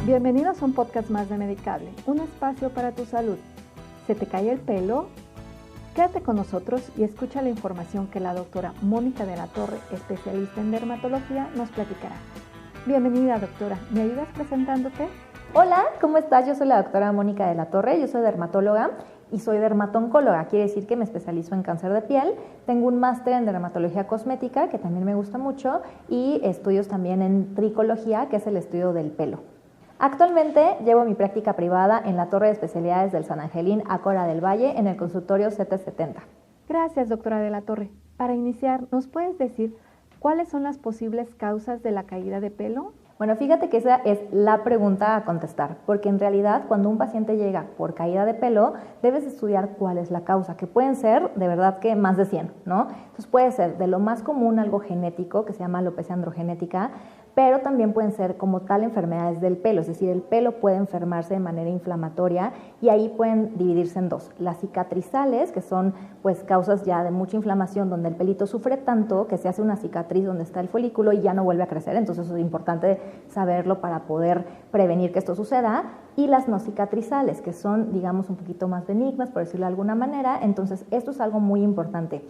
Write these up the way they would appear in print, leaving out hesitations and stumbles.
Bienvenidos a un podcast más de Medicable, un espacio para tu salud. ¿Se te cae el pelo? Quédate con nosotros y escucha la información que la doctora Mónica de la Torre, especialista en dermatología, nos platicará. Bienvenida, doctora. ¿Me ayudas presentándote? Hola, ¿cómo estás? Yo soy la doctora Mónica de la Torre, yo soy dermatóloga y soy dermatoncóloga, quiere decir que me especializo en cáncer de piel. Tengo un máster en dermatología cosmética, que también me gusta mucho, y estudios también en tricología, que es el estudio del pelo. Actualmente llevo mi práctica privada en la Torre de Especialidades del San Angelín Ácora del Valle, en el consultorio 770. Gracias, doctora de la Torre. Para iniciar, ¿nos puedes decir cuáles son las posibles causas de la caída de pelo? Bueno, fíjate que esa es la pregunta a contestar, porque en realidad cuando un paciente llega por caída de pelo, debes estudiar cuál es la causa, que pueden ser de verdad que más de 100, ¿no? Entonces puede ser de lo más común algo genético, que se llama alopecia androgenética, pero también pueden ser como tal enfermedades del pelo, es decir, el pelo puede enfermarse de manera inflamatoria y ahí pueden dividirse en dos. Las cicatrizales, que son pues causas ya de mucha inflamación donde el pelito sufre tanto que se hace una cicatriz donde está el folículo y ya no vuelve a crecer, entonces eso es importante saberlo para poder prevenir que esto suceda. Y las no cicatrizales, que son digamos un poquito más benignas, por decirlo de alguna manera, entonces esto es algo muy importante.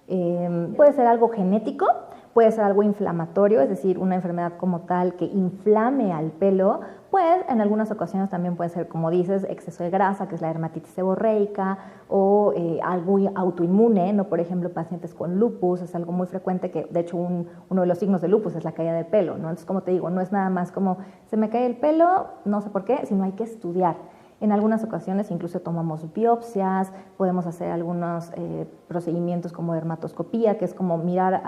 Puede ser algo genético, puede ser algo inflamatorio, es decir, una enfermedad como tal que inflame al pelo, pues en algunas ocasiones también puede ser, como dices, exceso de grasa, que es la dermatitis seborreica, o algo autoinmune, ¿no? Por ejemplo, pacientes con lupus, es algo muy frecuente que, de hecho, uno de los signos de lupus es la caída de pelo, ¿no? Entonces, como te digo, no es nada más como, se me cae el pelo, no sé por qué, sino hay que estudiar. En algunas ocasiones incluso tomamos biopsias, podemos hacer algunos procedimientos como dermatoscopía, que es como mirar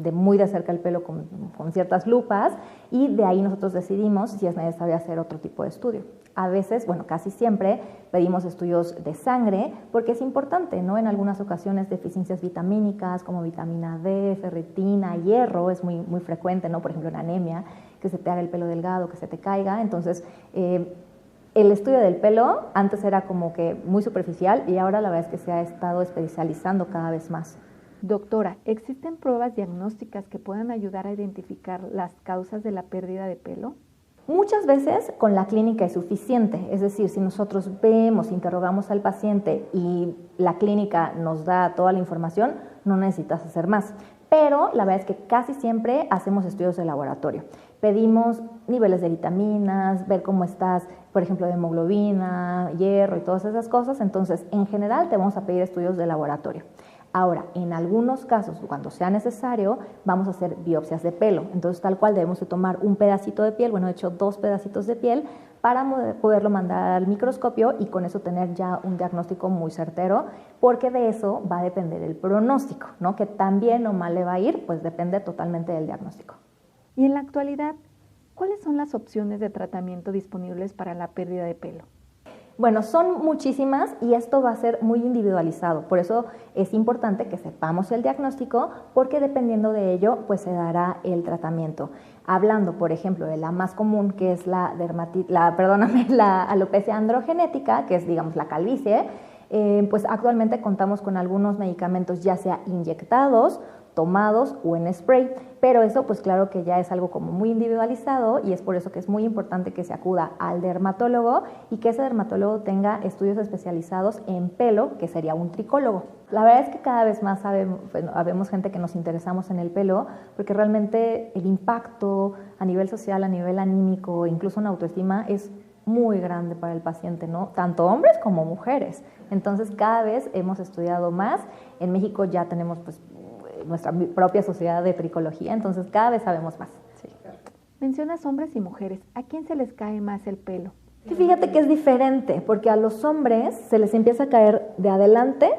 de muy de cerca el pelo con ciertas lupas, y de ahí nosotros decidimos si es necesario hacer otro tipo de estudio. A veces, bueno, casi siempre pedimos estudios de sangre porque es importante, ¿no? En algunas ocasiones deficiencias vitamínicas como vitamina D, ferritina, hierro, es muy, muy frecuente, ¿no? Por ejemplo, en anemia, que se te haga el pelo delgado, que se te caiga. Entonces, el estudio del pelo antes era como que muy superficial y ahora la verdad es que se ha estado especializando cada vez más. Doctora, ¿existen pruebas diagnósticas que puedan ayudar a identificar las causas de la pérdida de pelo? Muchas veces con la clínica es suficiente, es decir, si nosotros vemos, interrogamos al paciente y la clínica nos da toda la información, no necesitas hacer más. Pero la verdad es que casi siempre hacemos estudios de laboratorio. Pedimos niveles de vitaminas, ver cómo estás, por ejemplo, de hemoglobina, hierro y todas esas cosas. Entonces, en general, te vamos a pedir estudios de laboratorio. Ahora, en algunos casos, cuando sea necesario, vamos a hacer biopsias de pelo. Entonces, tal cual debemos de tomar un pedacito de piel, bueno, de hecho, 2 pedacitos de piel, para poderlo mandar al microscopio y con eso tener ya un diagnóstico muy certero, porque de eso va a depender el pronóstico, ¿no? Que tan bien o mal le va a ir, pues depende totalmente del diagnóstico. Y en la actualidad, ¿cuáles son las opciones de tratamiento disponibles para la pérdida de pelo? Bueno, son muchísimas y esto va a ser muy individualizado, por eso es importante que sepamos el diagnóstico porque dependiendo de ello pues se dará el tratamiento. Hablando, por ejemplo, de la más común que es la alopecia androgenética, que es digamos la calvicie, pues actualmente contamos con algunos medicamentos ya sea inyectados, tomados o en spray, pero eso pues claro que ya es algo como muy individualizado y es por eso que es muy importante que se acuda al dermatólogo y que ese dermatólogo tenga estudios especializados en pelo, que sería un tricólogo. La verdad es que cada vez más habemos gente que nos interesamos en el pelo porque realmente el impacto a nivel social, a nivel anímico, incluso en autoestima es muy grande para el paciente, ¿no? Tanto hombres como mujeres. Entonces cada vez hemos estudiado más. En México ya tenemos pues nuestra propia sociedad de tricología, entonces cada vez sabemos más. Sí. Mencionas hombres y mujeres, ¿a quién se les cae más el pelo? Y fíjate que es diferente, porque a los hombres se les empieza a caer de adelante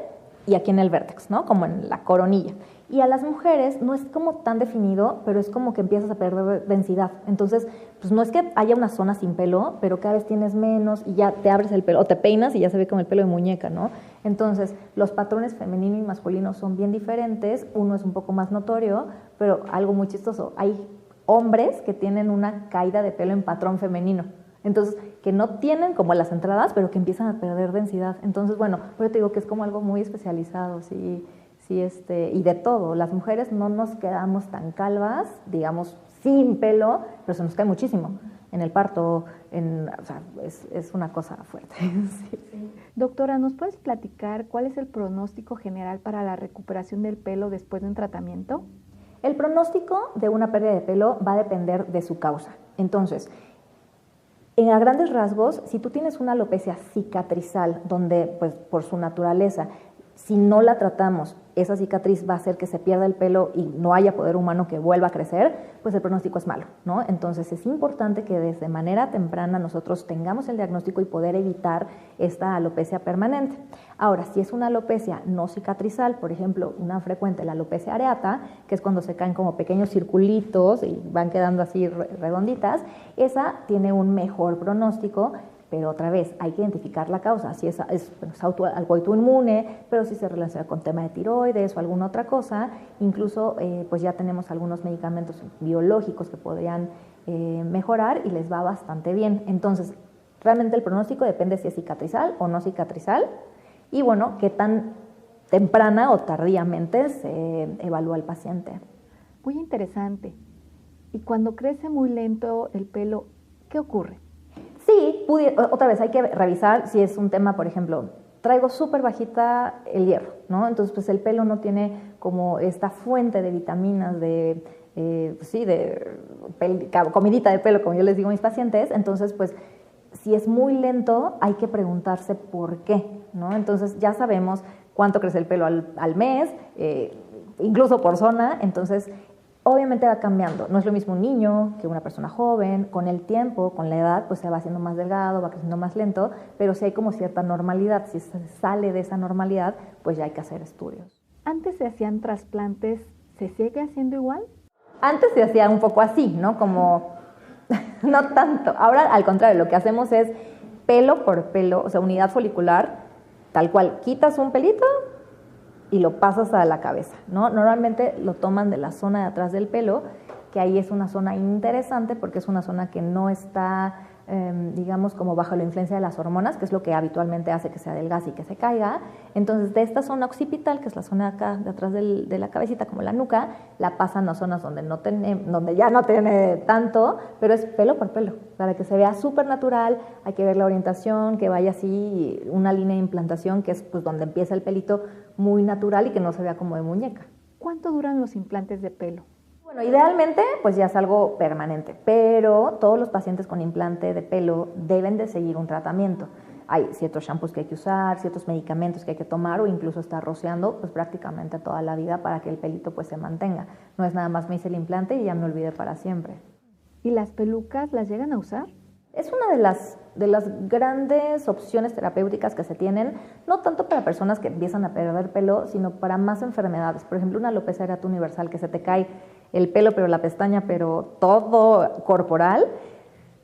y aquí en el vértex, ¿no? Como en la coronilla. Y a las mujeres no es como tan definido, pero es como que empiezas a perder densidad. Entonces, pues no es que haya una zona sin pelo, pero cada vez tienes menos y ya te abres el pelo, o te peinas y ya se ve como el pelo de muñeca, ¿no? Entonces, los patrones femenino y masculino son bien diferentes. Uno es un poco más notorio, pero algo muy chistoso. Hay hombres que tienen una caída de pelo en patrón femenino. Entonces, que no tienen como las entradas, pero que empiezan a perder densidad. Entonces, bueno, por eso te digo que es como algo muy especializado, sí, y de todo. Las mujeres no nos quedamos tan calvas, digamos, sin pelo, pero se nos cae muchísimo. en el parto, o sea, es una cosa fuerte. Sí. Doctora, ¿nos puedes platicar cuál es el pronóstico general para la recuperación del pelo después de un tratamiento? El pronóstico de una pérdida de pelo va a depender de su causa. Entonces, a grandes rasgos, si tú tienes una alopecia cicatrizal, donde pues, por su naturaleza, si no la tratamos, esa cicatriz va a hacer que se pierda el pelo y no haya poder humano que vuelva a crecer, pues el pronóstico es malo, ¿no? Entonces es importante que desde manera temprana nosotros tengamos el diagnóstico y poder evitar esta alopecia permanente. Ahora, si es una alopecia no cicatrizal, por ejemplo, una frecuente, la alopecia areata, que es cuando se caen como pequeños circulitos y van quedando así redonditas, esa tiene un mejor pronóstico. Pero otra vez, hay que identificar la causa, si es algo autoinmune, pero si se relaciona con tema de tiroides o alguna otra cosa, incluso pues ya tenemos algunos medicamentos biológicos que podrían mejorar y les va bastante bien. Entonces, realmente el pronóstico depende si es cicatrizal o no cicatrizal y bueno, qué tan temprana o tardíamente se evalúa el paciente. Muy interesante. Y cuando crece muy lento el pelo, ¿qué ocurre? Sí, otra vez hay que revisar si es un tema, por ejemplo, traigo súper bajita el hierro, ¿no? Entonces, pues el pelo no tiene como esta fuente de vitaminas, de comidita de pelo, como yo les digo a mis pacientes. Entonces, pues, si es muy lento, hay que preguntarse por qué, ¿no? Entonces, ya sabemos cuánto crece el pelo al mes, incluso por zona. Entonces, obviamente va cambiando, no es lo mismo un niño que una persona joven, con el tiempo, con la edad, pues se va haciendo más delgado, va creciendo más lento, pero sí hay como cierta normalidad, si se sale de esa normalidad, pues ya hay que hacer estudios. ¿Antes se hacían trasplantes, se sigue haciendo igual? Antes se hacía un poco así, ¿no? Como, no tanto, ahora al contrario, lo que hacemos es pelo por pelo, o sea, unidad folicular, tal cual, quitas un pelito y lo pasas a la cabeza, ¿no? Normalmente lo toman de la zona de atrás del pelo, que ahí es una zona interesante porque es una zona que no está, digamos, como bajo la influencia de las hormonas, que es lo que habitualmente hace que se adelgace y que se caiga. Entonces, de esta zona occipital, que es la zona de acá, de atrás de la cabecita, como la nuca, la pasan a zonas donde ya no tiene tanto, pero es pelo por pelo, para que se vea súper natural. Hay que ver la orientación, que vaya así, una línea de implantación, que es pues donde empieza el pelito muy natural y que no se vea como de muñeca. ¿Cuánto duran los implantes de pelo? Bueno, idealmente pues ya es algo permanente, pero todos los pacientes con implante de pelo deben de seguir un tratamiento. Hay ciertos shampoos que hay que usar, ciertos medicamentos que hay que tomar o incluso estar rociando pues prácticamente toda la vida para que el pelito pues se mantenga. No es nada más me hice el implante y ya me olvidé para siempre. ¿Y las pelucas las llegan a usar? Es una de las grandes opciones terapéuticas que se tienen, no tanto para personas que empiezan a perder pelo, sino para más enfermedades. Por ejemplo, una alopecia areata universal, que se te cae el pelo, pero la pestaña, pero todo corporal.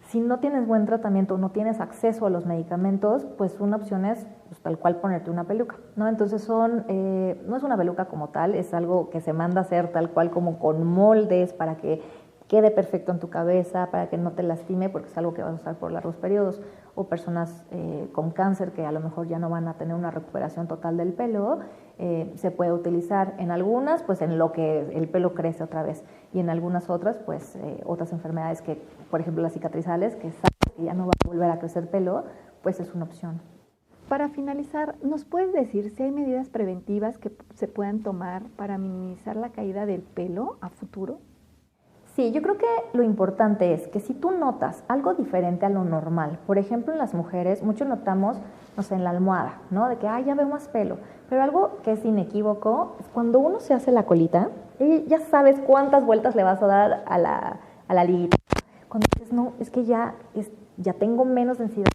Si no tienes buen tratamiento, no tienes acceso a los medicamentos, pues una opción es pues, tal cual ponerte una peluca, ¿no? Entonces no es una peluca como tal, es algo que se manda a hacer tal cual como con moldes para que quede perfecto en tu cabeza, para que no te lastime, porque es algo que vas a usar por largos periodos, o personas con cáncer que a lo mejor ya no van a tener una recuperación total del pelo, se puede utilizar en algunas, pues en lo que el pelo crece otra vez, y en algunas otras, pues otras enfermedades que, por ejemplo, las cicatrizales, que sabes que ya no va a volver a crecer pelo, pues es una opción. Para finalizar, ¿nos puedes decir si hay medidas preventivas que se puedan tomar para minimizar la caída del pelo a futuro? Sí, yo creo que lo importante es que si tú notas algo diferente a lo normal, por ejemplo en las mujeres, mucho notamos, no sé, en la almohada, ¿no? De que, ya veo más pelo, pero algo que es inequívoco es cuando uno se hace la colita, ya sabes cuántas vueltas le vas a dar a la liguita. Cuando dices, no, es que ya tengo menos densidad,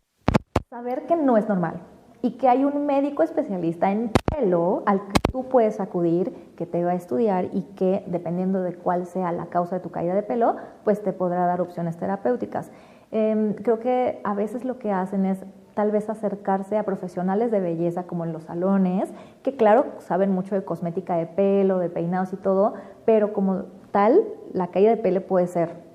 saber que no es normal y que hay un médico especialista en pelo al que tú puedes acudir, que te va a estudiar y que, dependiendo de cuál sea la causa de tu caída de pelo, pues te podrá dar opciones terapéuticas. Creo que a veces lo que hacen es tal vez acercarse a profesionales de belleza como en los salones, que claro, saben mucho de cosmética de pelo, de peinados y todo, pero como tal, la caída de pelo puede ser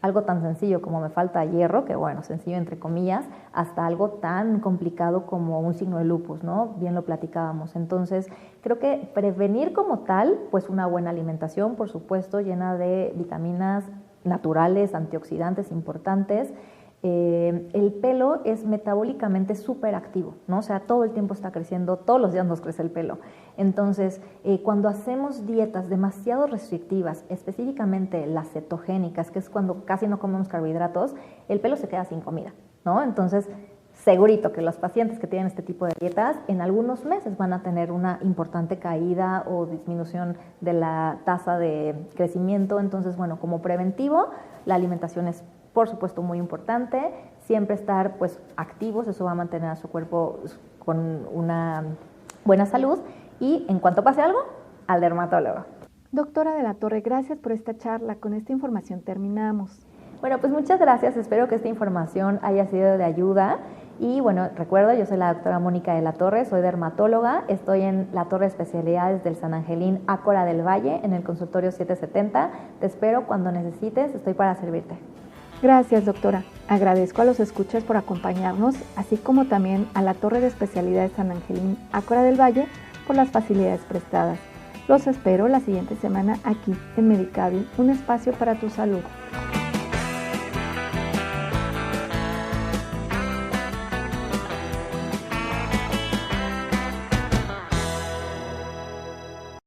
algo tan sencillo como me falta hierro, que bueno, sencillo entre comillas, hasta algo tan complicado como un signo de lupus, ¿no? Bien lo platicábamos. Entonces, creo que prevenir como tal, pues una buena alimentación, por supuesto, llena de vitaminas naturales, antioxidantes importantes. El pelo es metabólicamente súper activo, ¿no? O sea, todo el tiempo está creciendo, todos los días nos crece el pelo. Entonces, cuando hacemos dietas demasiado restrictivas, específicamente las cetogénicas, que es cuando casi no comemos carbohidratos, el pelo se queda sin comida, ¿no? Entonces, segurito que los pacientes que tienen este tipo de dietas en algunos meses van a tener una importante caída o disminución de la tasa de crecimiento. Entonces, bueno, como preventivo, la alimentación es por supuesto muy importante, siempre estar pues activos, eso va a mantener a su cuerpo con una buena salud y en cuanto pase algo, al dermatólogo. Doctora de la Torre, gracias por esta charla, con esta información terminamos. Bueno, pues muchas gracias, espero que esta información haya sido de ayuda y bueno, recuerdo, yo soy la doctora Mónica de la Torre, soy dermatóloga, estoy en la Torre de Especialidades del San Angelín Ácora del Valle en el consultorio 770, te espero cuando necesites, estoy para servirte. Gracias, doctora. Agradezco a los escuchas por acompañarnos, así como también a la Torre de Especialidades San Angelín Ácora del Valle por las facilidades prestadas. Los espero la siguiente semana aquí en Medicable, un espacio para tu salud.